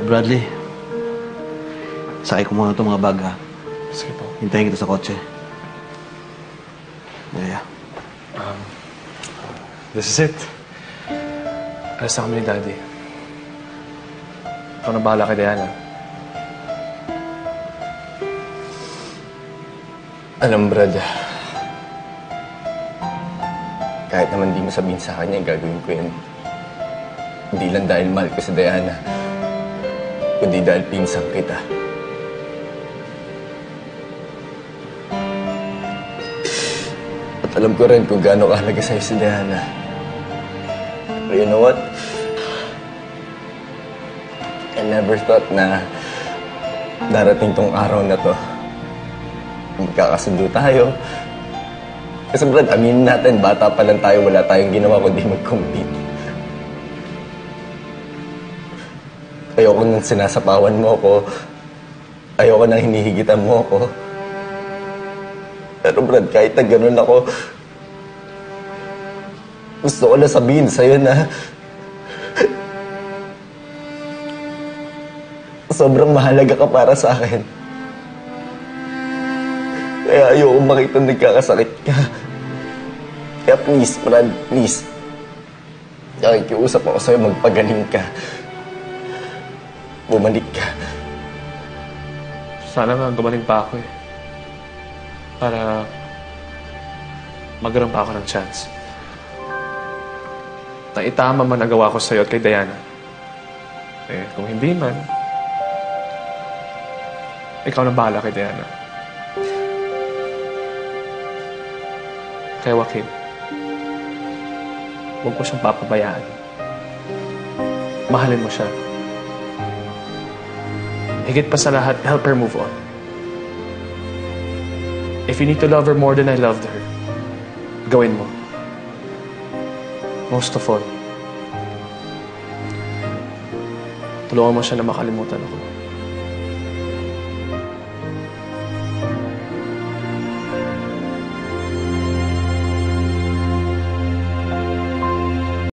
Bradley, sakay ko muna itong mga bag, ha? Sige po. Hintayin kita sa kotse. Yeah. This is it. Alas na kami ni Daddy. Ikaw na bahala kay Diana. Alam, Brad, kahit naman di mo sabihin sa kanya, gagawin ko yan. Hindi lang dahil mahal ko si Diana, kundi dahil pinsang kita. At alam ko rin kung gaano kahalaga sa'yo si Diana. Pero you know what? I never thought na darating tong araw na to. Magkakasundo tayo. Kasi Brad, aminin natin, bata pa lang tayo, wala tayong ginawa kundi mag-compete. Ayoko nang sinasapawan mo ako. Ayoko nang hinihigitan mo ako. Pero Brad, kahit na ganun ako, gusto ko na sabihin sa'yo na sobrang mahalaga ka para sa akin. Kaya ayoko makita nagkakasakit ka. Kaya please, Brad, please. Nakikiusap ako sa'yo, magpagaling ka. Bumalik ka. Sana nga gumaling pa ako eh. Para magkaroon pa ako ng chance. Na itama man nagawa ko sa'yo at kay Diana. Eh, kung hindi man, ikaw na bahala kay Diana. Kaya Joaquin, huwag mo siyang papabayaan. Mahalin mo siya. Higit pa sa lahat, help her move on. If you need to love her more than I loved her, gawin mo. Most of all, tulungan mo siya na makalimutan ako.